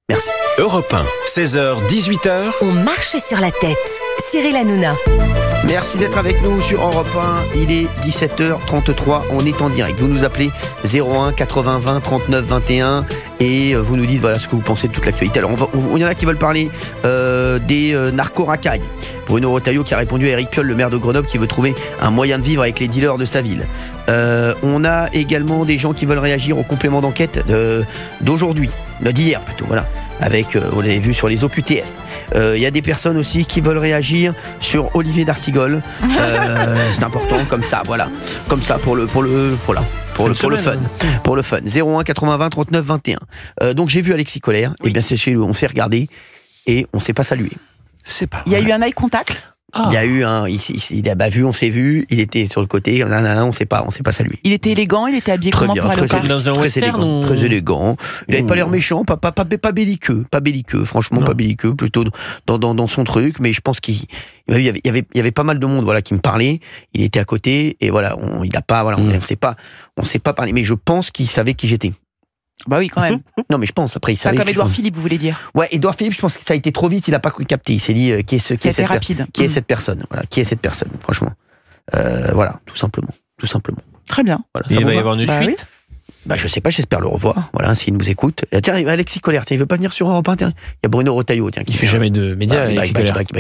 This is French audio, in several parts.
Merci. Europe 1, 16h, 18h. On marche sur la tête. Cyril Hanouna. Merci d'être avec nous sur Europe 1. Il est 17h33. On est en direct. Vous nous appelez 01 80 20 39 21 et vous nous dites voilà ce que vous pensez de toute l'actualité. Alors, il y en a qui veulent parler des narco-racailles. Bruno Retailleau qui a répondu à Éric Piolle, le maire de Grenoble, qui veut trouver un moyen de vivre avec les dealers de sa ville. On a également des gens qui veulent réagir au complément d'enquête d'aujourd'hui, d'hier plutôt, voilà, avec, vous l'avez vu sur les OQTF. Il y a des personnes aussi qui veulent réagir sur Olivier d'Artigol. C'est important, comme ça, voilà, comme ça pour le fun. Pour le fun. 01 80 20 39 21. Donc j'ai vu Alexis Colère. Oui. Et bien c'est chez lui, on s'est regardé et on s'est pas salué. C'est pas vrai. Il y a eu un eye contact. Il y a eu il a vu, on s'est vu, il était sur le côté, on s'est pas salué. Il était élégant, il était habillé très comment bien, pour aller au parc? Dans un western très élégant. Il avait pas l'air méchant, pas belliqueux, franchement non. Pas belliqueux, plutôt dans son truc, mais je pense qu'il y avait pas mal de monde, voilà, qui me parlait. Il était à côté et voilà, on s'est pas parlé, mais je pense qu'il savait qui j'étais. Bah oui, quand même. Non, mais je pense, après, il savait. Pas comme Édouard Philippe, vous voulez dire? Ouais, Édouard Philippe, je pense que ça a été trop vite, il n'a pas capté. Il s'est dit, qui est cette personne? Voilà, qui est cette personne, franchement. Voilà, tout simplement. Très bien. Voilà, il va y avoir une suite? Bah, je sais pas, j'espère le revoir. Voilà, s'il nous écoute. Tiens, Alexis Colère, il veut pas venir sur Europe 1. Il y a Bruno Retailleau, qui fait jamais de médias.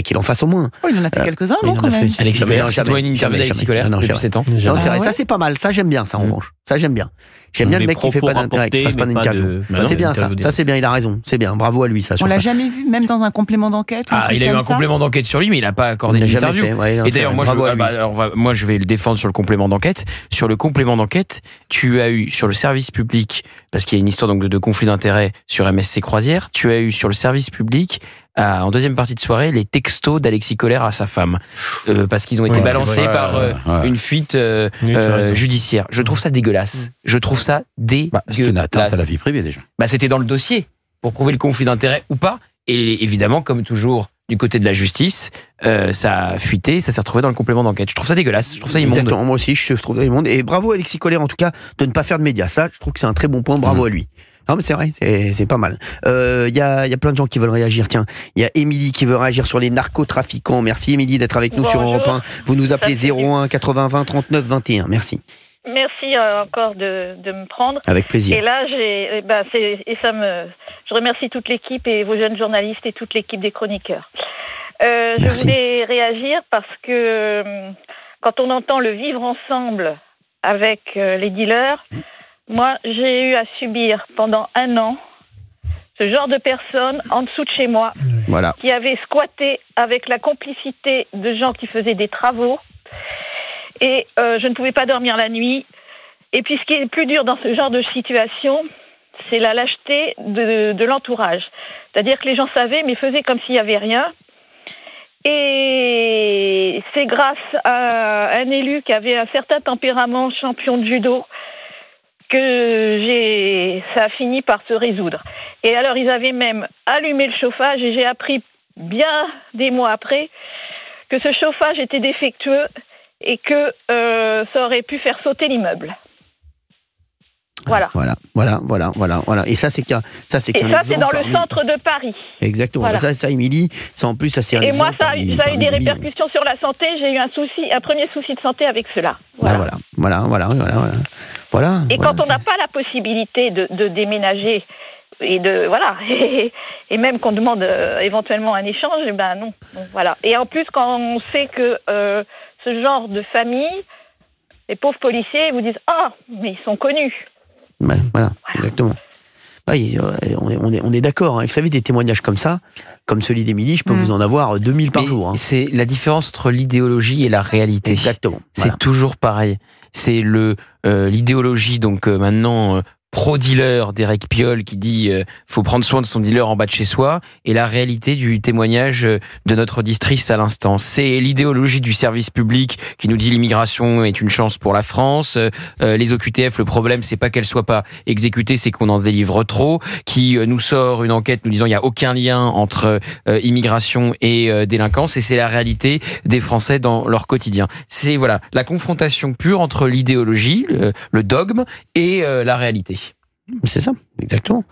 Qu'il en fasse au moins. Oh, il en a fait quelques-uns, non, quand même. Alexis Colère, c'est toi une interview d'Alexis Colère depuis 7 ans. Non, c'est vrai, ça c'est pas mal. Ça j'aime bien, ça en revanche. Ça j'aime bien. J'aime bien le mec qui fait pas d'interview. C'est bien ça. Ça c'est bien, il a raison. C'est bien, bravo à lui ça. On l'a jamais vu, même dans un complément d'enquête. Ah, il a eu un complément d'enquête sur lui, mais il n'a pas accordé d'interview. Et d'ailleurs, moi je vais le défendre sur le complément d'enquête. Sur le complément d'enquête, tu as eu sur le service public, parce qu'il y a une histoire donc de conflit d'intérêts sur MSC Croisière, tu as eu sur le service public, en deuxième partie de soirée, les textos d'Alexis Colère à sa femme, parce qu'ils ont été balancés par une fuite judiciaire. Je trouve ça dégueulasse. Je trouve ça dégueulasse. C'est une atteinte à la vie privée déjà. C'était dans le dossier pour prouver le conflit d'intérêts ou pas. Et évidemment, comme toujours du côté de la justice, ça a fuité, ça s'est retrouvé dans le complément d'enquête. Je trouve ça dégueulasse, je trouve ça immonde. Exactement, moi aussi je trouve ça immonde. Et bravo à Alexis Colère en tout cas de ne pas faire de médias. Ça, je trouve que c'est un très bon point. Bravo à lui. Non mais c'est vrai, c'est pas mal. Il y a plein de gens qui veulent réagir. Tiens, il y a Émilie qui veut réagir sur les narcotrafiquants. Merci Émilie d'être avec nous sur Europe 1. Vous nous appelez 01 80 20 39 21. Merci. Merci encore de me prendre. Avec plaisir. Et là, je remercie toute l'équipe et vos jeunes journalistes et toute l'équipe des chroniqueurs. Je voulais réagir parce que quand on entend le vivre ensemble avec les dealers, moi, j'ai eu à subir pendant 1 an ce genre de personnes en dessous de chez moi qui avaient squatté avec la complicité de gens qui faisaient des travaux. Et je ne pouvais pas dormir la nuit. Et puis ce qui est le plus dur dans ce genre de situation, c'est la lâcheté de l'entourage. C'est-à-dire que les gens savaient, mais faisaient comme s'il n'y avait rien. Et c'est grâce à un élu qui avait un certain tempérament, champion de judo, que ça a fini par se résoudre. Et alors ils avaient même allumé le chauffage et j'ai appris bien des mois après que ce chauffage était défectueux et que ça aurait pu faire sauter l'immeuble. Voilà. Et ça, c'est qu'un exemple. C'est dans le centre de Paris. Exactement. Voilà. Ça, Émilie, ça en plus, ça c'est un exemple. Et moi, ça a eu des répercussions sur la santé. J'ai eu un premier souci de santé avec cela. Voilà. Et quand on n'a pas la possibilité de déménager et et même qu'on demande éventuellement un échange, non. Donc, voilà. Et en plus, quand on sait que ce genre de famille, les pauvres policiers vous disent mais ils sont connus. Voilà, exactement. On est d'accord. Vous savez, des témoignages comme ça, comme celui d'Émilie, je peux vous en avoir 2000 par jour. C'est la différence entre l'idéologie et la réalité. Exactement. C'est toujours pareil. C'est l'idéologie, donc maintenant pro-dealer d'Éric Piolle qui dit faut prendre soin de son dealer en bas de chez soi, et la réalité du témoignage de notre auditrice à l'instant. C'est l'idéologie du service public qui nous dit l'immigration est une chance pour la France, les OQTF, le problème c'est pas qu'elles soient pas exécutées, c'est qu'on en délivre trop, qui nous sort une enquête nous disant il n'y a aucun lien entre immigration et délinquance, et c'est la réalité des Français dans leur quotidien. C'est la confrontation pure entre l'idéologie, le dogme, et la réalité. C'est ça, exactement.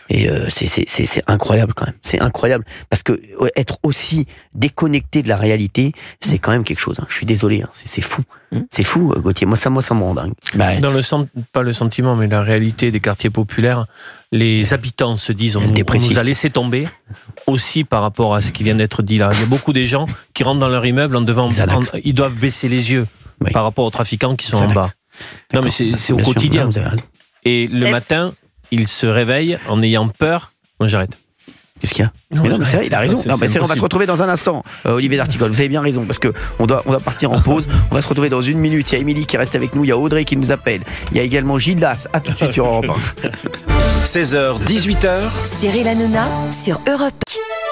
Et c'est incroyable quand même. C'est incroyable parce que être aussi déconnecté de la réalité, c'est quand même quelque chose. Je suis désolé, c'est fou. C'est fou, Gauthier. Moi, ça me rend dingue. Dans pas le sentiment, mais la réalité des quartiers populaires, les habitants se disent on nous a laissé tomber. Aussi par rapport à ce qui vient d'être dit là, il y a beaucoup de gens qui rentrent dans leur immeuble ils doivent baisser les yeux par rapport aux trafiquants qui sont en bas. Non, mais c'est au quotidien. Et le matin, il se réveille en ayant peur. Moi, j'arrête. Qu'est-ce qu'il y a? Non, mais c'est vrai, il a raison. On va se retrouver dans un instant, Olivier d'Artigol. Vous avez bien raison, parce qu'on doit partir en pause. On va se retrouver dans 1 minute. Il y a Émilie qui reste avec nous, il y a Audrey qui nous appelle. Il y a également Gildas. À tout de suite sur Europe 1. 16h, 18h. Cyril Hanouna sur Europe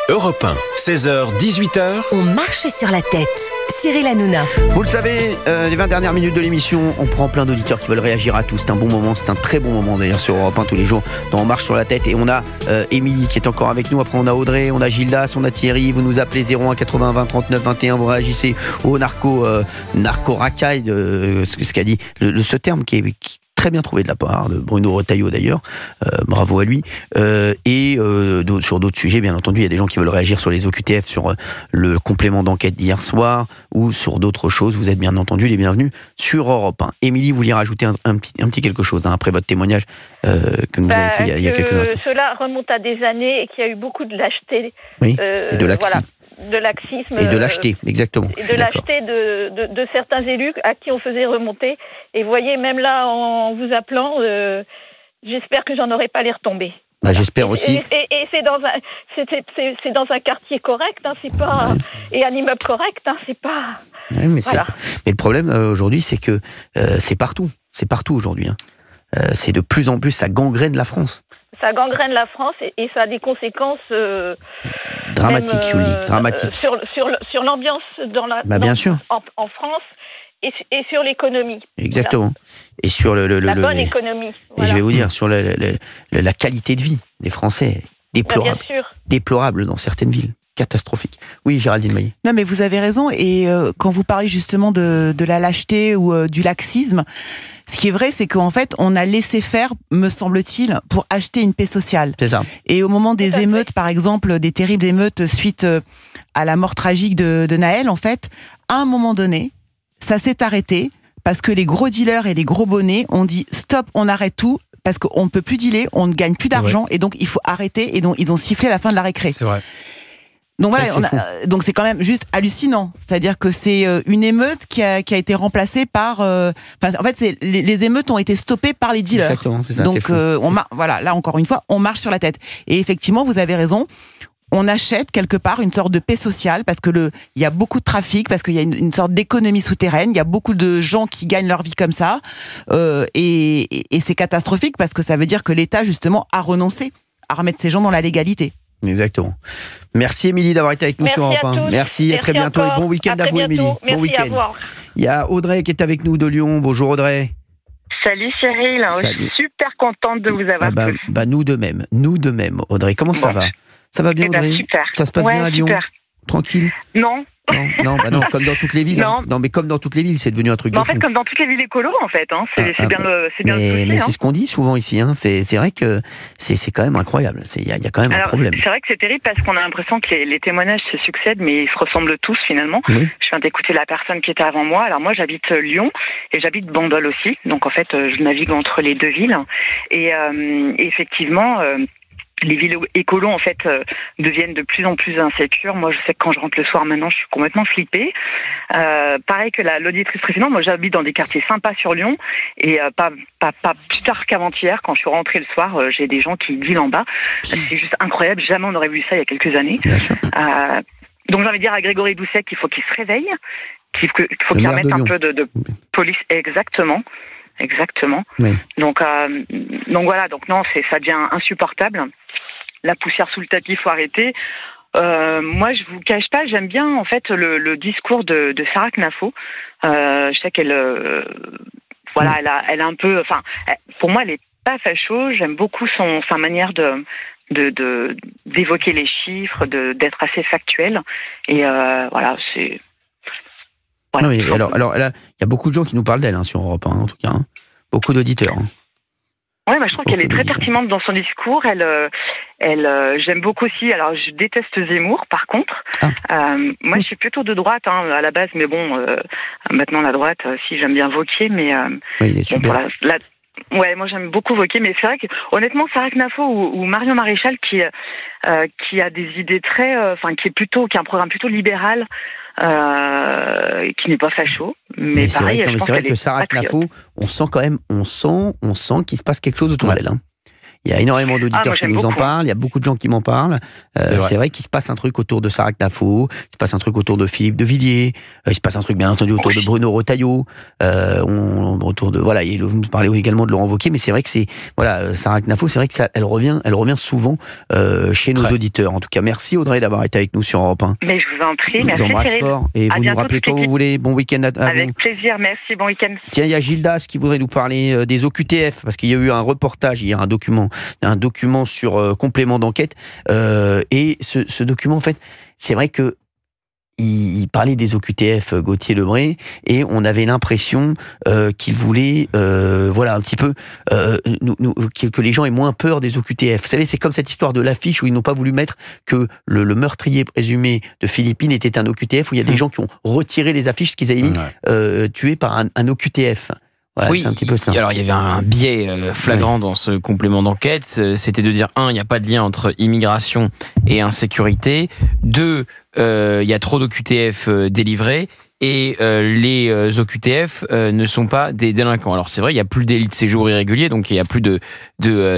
1. Europe 1, 16h, 18h. On marche sur la tête. Cyril Hanouna. Vous le savez, les 20 dernières minutes de l'émission, on prend plein d'auditeurs qui veulent réagir à tout. C'est un bon moment, c'est un très bon moment d'ailleurs sur Europe 1 tous les jours. On marche sur la tête et on a Émilie qui est encore avec nous. Après on a Audrey, on a Gildas, on a Thierry. Vous nous appelez 01 80 20 39 21. Vous réagissez au narco-racaille, ce qu'a dit, ce terme qui est très bien trouvé de la part de Bruno Retailleau d'ailleurs, bravo à lui, et sur d'autres sujets bien entendu. Il y a des gens qui veulent réagir sur les OQTF, sur le complément d'enquête d'hier soir ou sur d'autres choses. Vous êtes bien entendu les bienvenus sur Europe 1. Émilie, vous vouliez rajouter un petit quelque chose après votre témoignage que nous avez fait il y a quelques instants. Cela remonte à des années et qu'il y a eu beaucoup de lâcheté. Oui, et de laxisme. Voilà. De laxisme. Et de lâcheté, exactement. Et de lâcheté de certains élus à qui on faisait remonter. Et vous voyez, même là, en vous appelant, j'espère que j'en aurai pas les retombés. J'espère aussi. Et c'est dans un quartier correct, c'est pas et un immeuble correct, c'est pas. Ouais, mais le problème aujourd'hui, c'est que c'est partout aujourd'hui. C'est de plus en plus, ça gangrène la France. Ça gangrène la France et ça a des conséquences dramatiques, je vous le dis, dramatiques. Sur l'ambiance bien sûr. En France et sur l'économie. Exactement. Voilà. Et sur la bonne économie. Voilà. Et je vais vous dire, sur la qualité de vie des Français, déplorable. Bien sûr. Déplorable dans certaines villes. Catastrophique. Oui, Géraldine Maillet. Non, mais vous avez raison. Et quand vous parlez justement de la lâcheté ou du laxisme, ce qui est vrai, c'est qu'en fait, on a laissé faire, me semble-t-il, pour acheter une paix sociale. C'est ça. Et au moment des émeutes, par exemple, des terribles émeutes suite à la mort tragique de Naël, en fait, à un moment donné, ça s'est arrêté parce que les gros dealers et les gros bonnets ont dit « Stop, on arrête tout ». Parce qu'on ne peut plus dealer, on ne gagne plus d'argent, et donc il faut arrêter. Et donc ils ont sifflé à la fin de la récré. C'est vrai. Donc voilà, donc c'est quand même juste hallucinant. C'est-à-dire que c'est une émeute qui a été remplacée par. En fait, les émeutes ont été stoppées par les dealers. Exactement, c'est ça. Donc voilà, là encore une fois, on marche sur la tête. Et effectivement, vous avez raison. On achète quelque part une sorte de paix sociale parce que il y a beaucoup de trafic, parce qu'il y a une sorte d'économie souterraine. Il y a beaucoup de gens qui gagnent leur vie comme ça, et c'est catastrophique parce que ça veut dire que l'État justement a renoncé à remettre ces gens dans la légalité. Exactement. Merci Émilie d'avoir été avec nous sur Europe 1. Merci, à très bientôt et bon week-end à vous Émilie. Bon week-end. Il y a Audrey qui est avec nous de Lyon. Bonjour Audrey. Salut Cyril, je suis super contente de vous avoir tous. Nous de même Audrey. Comment ça va? Ça va bien Audrey? Super. Ça se passe bien à Lyon? Super. Tranquille? Non. Non, comme dans toutes les villes. Non, mais comme dans toutes les villes, c'est devenu un truc de fou. En fait, comme dans toutes les villes écolo, en fait. C'est bien le souci. Mais c'est ce qu'on dit souvent ici. C'est vrai que c'est quand même incroyable. Il y a quand même un problème. C'est vrai que c'est terrible parce qu'on a l'impression que les témoignages se succèdent, mais ils se ressemblent tous finalement. Oui. Je viens d'écouter la personne qui était avant moi. Alors moi, j'habite Lyon et j'habite Bandol aussi. Donc en fait, je navigue entre les deux villes. Et effectivement... les villes écolos, en fait, deviennent de plus en plus insécures. Moi, je sais que quand je rentre le soir, maintenant, je suis complètement flippée. Pareil que l'auditrice précédente, moi, j'habite dans des quartiers sympas sur Lyon. Et pas plus tard qu'avant-hier, quand je suis rentrée le soir, j'ai des gens qui dealent en bas. C'est juste incroyable. Jamais on aurait vu ça il y a quelques années. Donc, j'ai envie de dire à Grégory Doucet qu'il faut qu'il se réveille, qu'il faut qu'il remette un peu de police. Exactement. Oui. Donc voilà, donc non, ça devient insupportable. La poussière sous le tapis, il faut arrêter. Moi, je vous cache pas, j'aime bien en fait le discours de Sarah Knafo. Je sais qu'elle, elle a un peu, enfin, pour moi, elle est pas facho. J'aime beaucoup sa manière d'évoquer les chiffres, d'être assez factuelle. Et voilà, c'est. Voilà. Non, mais alors, il y a beaucoup de gens qui nous parlent d'elle sur Europe 1, en tout cas. Beaucoup d'auditeurs. Ouais, je trouve qu'elle est très pertinente dans son discours. J'aime beaucoup aussi. Alors, je déteste Zemmour, par contre. Moi, je suis plutôt de droite à la base, mais bon, maintenant la droite, si j'aime bien Wauquiez, mais oui, il est super. Ouais, moi j'aime beaucoup Wauquiez, mais c'est vrai que honnêtement, Sarah Knafo ou Marion Maréchal qui a des idées très, qui a un programme plutôt libéral, qui n'est pas facho, mais pareil. C'est vrai que Sarah Knafo, on sent qu'il se passe quelque chose autour d'elle. Il y a énormément d'auditeurs qui nous en parlent, il y a beaucoup de gens qui m'en parlent. C'est vrai qu'il se passe un truc autour de Sarah Knafo, il se passe un truc autour de Philippe de Villiers, il se passe un truc bien entendu autour de Bruno Retailleau, autour de vous parlez également de Laurent Wauquiez, mais c'est vrai que Sarah Knafo, c'est vrai que elle revient souvent chez nos auditeurs. En tout cas, merci Audrey d'avoir été avec nous sur Europe 1. Mais je vous en prie, merci Cyril. Fort et vous nous rappelez quand vous voulez. Bon week-end à vous. Avec plaisir, merci, bon week-end. Tiens, il y a Gildas qui voudrait nous parler des OQTF parce qu'il y a eu un reportage hier, un document sur complément d'enquête, et ce document, en fait, c'est vrai que il parlait des OQTF, Gauthier Lebray, et on avait l'impression qu'il voulait, un petit peu, que les gens aient moins peur des OQTF. Vous savez, c'est comme cette histoire de l'affiche où ils n'ont pas voulu mettre que le meurtrier présumé de Philippines était un OQTF, où il y a des gens qui ont retiré les affiches qu'ils avaient mis tués par un OQTF. Ouais, oui, c'est un petit peu ça. Alors il y avait un biais flagrant dans ce complément d'enquête, c'était de dire 1, il n'y a pas de lien entre immigration et insécurité, 2, il y a trop d'OQTF délivrés, et les OQTF ne sont pas des délinquants. Alors c'est vrai, il n'y a plus de délits de séjour irrégulier, donc il n'y a plus de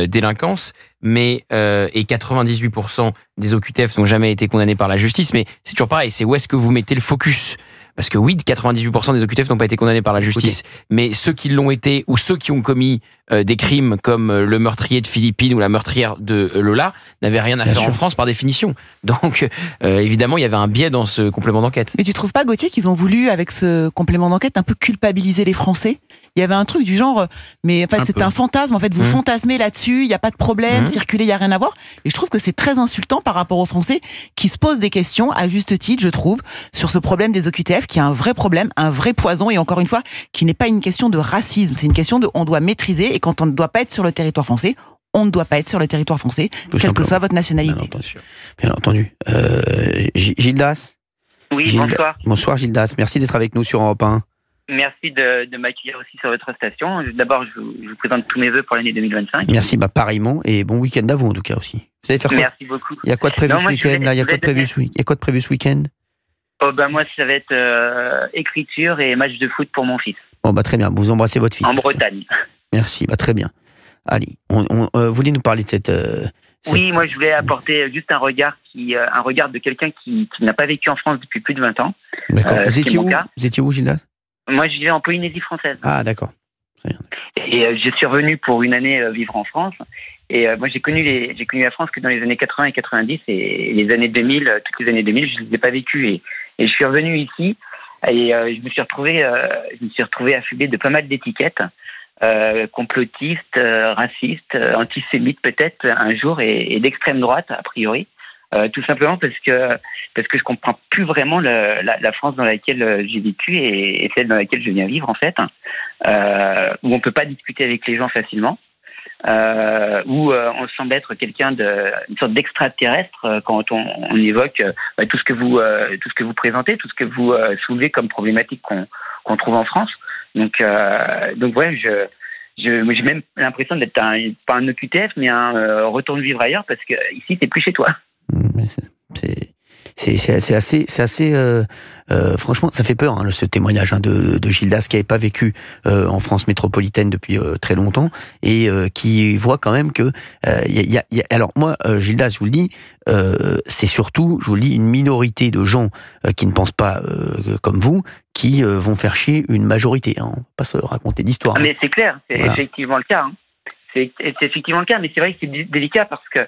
délinquance, mais et 98% des OQTF n'ont jamais été condamnés par la justice, mais c'est toujours pareil, c'est où est-ce que vous mettez le focus ? Parce que oui, 98% des OQTF n'ont pas été condamnés par la justice, mais ceux qui l'ont été, ou ceux qui ont commis des crimes comme le meurtrier de Philippines ou la meurtrière de Lola, n'avaient rien à faire en France par définition. Donc évidemment, il y avait un biais dans ce complément d'enquête. Mais tu trouves pas, Gauthier, qu'ils ont voulu, avec ce complément d'enquête, un peu culpabiliser les Français ? Il y avait un truc du genre, mais en fait c'est un fantasme, en fait vous fantasmez là-dessus, il n'y a pas de problème, circuler, il n'y a rien à voir. Et je trouve que c'est très insultant par rapport aux Français qui se posent des questions, à juste titre, je trouve, sur ce problème des OQTF, qui est un vrai problème, un vrai poison, et encore une fois, qui n'est pas une question de racisme, c'est une question de on doit maîtriser, et quand on ne doit pas être sur le territoire français, on ne doit pas être sur le territoire français, quelle que soit votre nationalité. Bien entendu. Gildas ? Oui, bonsoir. Bonsoir Gildas, merci d'être avec nous sur Europe 1. Merci de m'accueillir aussi sur votre station. D'abord, je vous présente tous mes vœux pour l'année 2025. Merci, pareillement, et bon week-end à vous en tout cas aussi. Vous allez faire quoi ? Merci beaucoup. Il y a quoi de prévu ce week-end là ? Il y a quoi de prévu ce week-end ? Moi, ça va être écriture et match de foot pour mon fils. Bon, très bien. Vous embrassez votre fils. En Bretagne. Merci, très bien. Allez, on voulait nous parler de cette... Oui, moi je voulais apporter juste un regard de quelqu'un qui n'a pas vécu en France depuis plus de 20 ans. D'accord. Vous étiez où, Gildas ? Moi, je vivais en Polynésie française. Ah, d'accord. Et je suis revenu pour une année vivre en France. Et moi, j'ai connu la France que dans les années 80 et 90, et les années 2000, toutes les années 2000, je ne les ai pas vécues. Et je suis revenu ici, et je me suis retrouvé affublé de pas mal d'étiquettes, complotistes, racistes, antisémites peut-être un jour, et d'extrême droite a priori. Tout simplement parce que je comprends plus vraiment la France dans laquelle j'ai vécu et celle dans laquelle je viens vivre en fait, où on peut pas discuter avec les gens facilement, où on semble être une sorte d'extraterrestre quand on évoque tout ce que vous présentez, tout ce que vous soulevez comme problématique qu'on trouve en France. Donc ouais, j'ai même l'impression d'être pas un OQTF, mais un retourne vivre ailleurs, parce que ici t'es plus chez toi. C'est assez franchement, ça fait peur ce témoignage de Gildas, qui n'avait pas vécu en France métropolitaine depuis très longtemps, et qui voit quand même que alors moi, Gildas, je vous le dis, c'est surtout, je vous le dis, une minorité de gens qui ne pensent pas comme vous, qui vont faire chier une majorité. On ne va pas se raconter d'histoire. Mais c'est clair, c'est effectivement le cas. C'est effectivement le cas, mais c'est vrai que c'est délicat parce que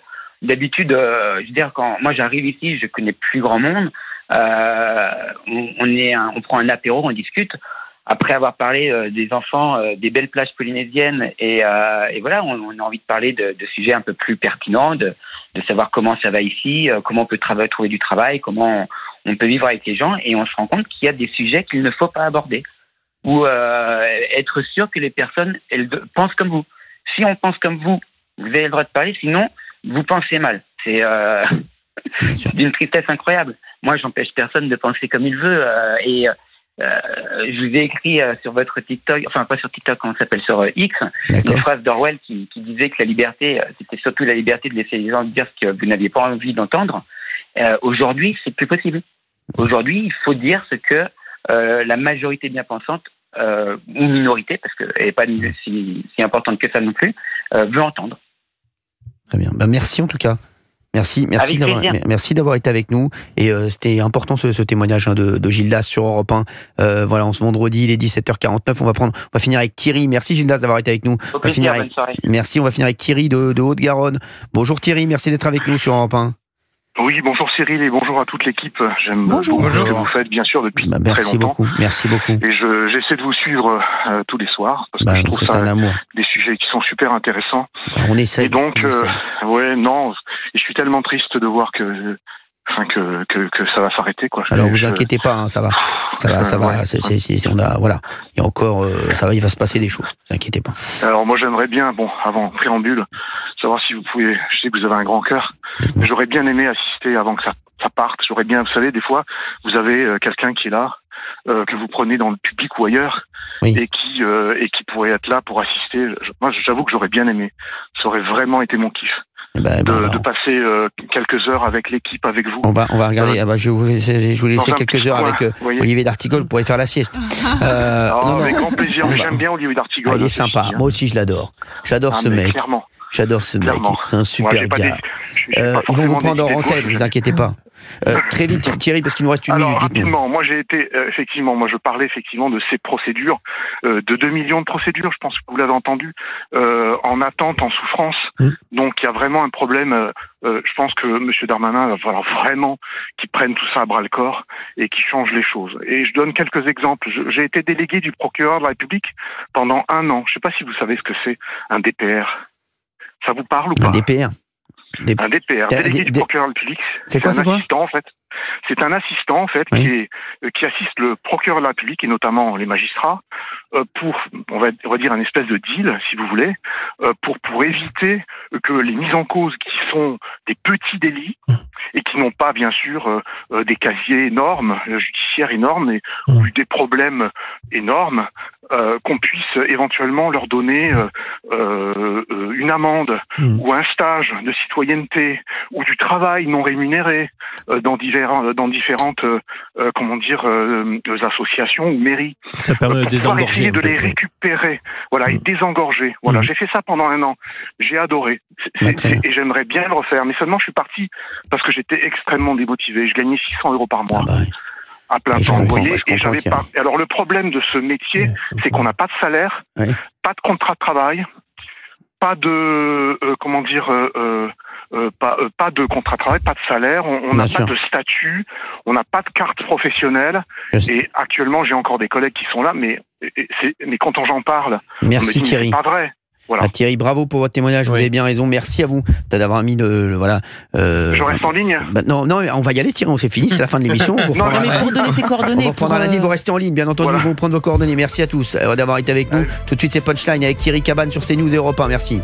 d'habitude, je veux dire, quand moi j'arrive ici, je connais plus grand monde. On prend un apéro, on discute. Après avoir parlé des enfants, des belles plages polynésiennes, et voilà, on a envie de parler de sujets un peu plus pertinents, de savoir comment ça va ici, comment on peut trouver du travail, comment on peut vivre avec les gens, et on se rend compte qu'il y a des sujets qu'il ne faut pas aborder, ou être sûr que les personnes elles pensent comme vous. si on pense comme vous avez le droit de parler, sinon, vous pensez mal. C'est d'une tristesse incroyable. Moi, j'empêche personne de penser comme il veut. Je vous ai écrit sur votre TikTok, enfin pas sur TikTok, comment ça s'appelle, sur X, une phrase d'Orwell qui disait que la liberté, c'était surtout la liberté de laisser les gens dire ce que vous n'aviez pas envie d'entendre. Aujourd'hui, c'est plus possible. Aujourd'hui, il faut dire ce que la majorité bien pensante, ou minorité, parce qu'elle n'est pas si importante que ça non plus, veut entendre. Très bien. Ben, merci en tout cas. Merci d'avoir été avec nous. Et c'était important ce témoignage de Gildas sur Europe 1. Voilà, on se vendredi, il est 17h49. On va finir avec Thierry. Merci Gildas d'avoir été avec nous. Bonne soirée. Merci, on va finir avec Thierry de Haute-Garonne. Bonjour Thierry, merci d'être avec nous sur Europe 1. Oui, bonjour Cyril et bonjour à toute l'équipe. J'aime beaucoup ce que vous faites, bien sûr, depuis très longtemps. Merci beaucoup. Et j'essaie de vous suivre tous les soirs parce que je trouve ça des sujets qui sont super intéressants. On essaie. Et donc, je suis tellement triste de voir que ça va s'arrêter, quoi. Alors vous inquiétez pas, hein, ça va. Il y a encore, il va se passer des choses. Ne vous inquiétez pas. Alors moi j'aimerais bien, avant préambule, savoir si vous pouvez. Je sais que vous avez un grand cœur, mais j'aurais bien aimé assister avant que ça parte. J'aurais bien, vous savez, des fois vous avez quelqu'un qui est là, que vous prenez dans le public ou ailleurs, et qui pourrait être là pour assister. Moi j'avoue que j'aurais bien aimé. Ça aurait vraiment été mon kiff. De passer quelques heures avec l'équipe, avec vous. On va regarder. Je vous laisser quelques heures avec Olivier d'Artigol. Vous pourrez faire la sieste. Avec grand plaisir. J'aime bien Olivier d'Artigol. Il est sympa. Moi aussi, je l'adore. J'adore ce mec. Clairement. J'adore ce mec. C'est un super gars. Ils vont vous prendre en tête, ne vous inquiétez pas. Très vite, Thierry, parce qu'il nous reste une minute. Rapidement, moi j'ai été, je parlais effectivement de ces procédures, de 2 millions de procédures, je pense que vous l'avez entendu, en attente, en souffrance. Donc il y a vraiment un problème. Je pense que M. Darmanin va falloir vraiment qu'il prenne tout ça à bras le corps et qu'il change les choses. Et je donne quelques exemples. J'ai été délégué du procureur de la République pendant 1 an. Je ne sais pas si vous savez ce que c'est, un DPR. Ça vous parle ou pas? Un DPR. Un DPR, délégué du procureur de la République. C'est un assistant, en fait. C'est un assistant, en fait, qui assiste le procureur de la République et notamment les magistrats pour, on va dire, un espèce de deal, si vous voulez, pour éviter que les mises en cause qui sont des petits délits et qui n'ont pas, bien sûr, des casiers énormes, judiciaires énormes, ou des problèmes énormes, qu'on puisse éventuellement leur donner une amende ou un stage de citoyenneté ou du travail non rémunéré dans différentes associations ou mairies. Ça permet de désengorger. Essayer de les récupérer, et désengorger. J'ai fait ça pendant 1 an. J'ai adoré. Et j'aimerais bien le refaire. Mais seulement, je suis parti parce que j'étais extrêmement démotivé. Je gagnais 600 € par mois. À plein temps, vous voyez, et j'avais pas. Alors le problème de ce métier, c'est qu'on n'a pas de salaire, pas de contrat de travail, pas de pas de contrat de travail, pas de salaire, on n'a pas de statut, on n'a pas de carte professionnelle. Et actuellement, j'ai encore des collègues qui sont là, mais quand j'en parle, merci on me dit, Thierry. C'est pas vrai. Voilà. Thierry, bravo pour votre témoignage, vous avez bien raison. Merci à vous d'avoir mis Je reste en ligne. Non, on va y aller, Thierry, c'est fini, c'est la fin de l'émission. Mais pour donner ses coordonnées. On va prendre la ligne, vous restez en ligne, bien entendu, vous prendre vos coordonnées. Merci à tous d'avoir été avec nous. Tout de suite, c'est Punchline avec Thierry Cabane sur CNews et Europe 1. Merci.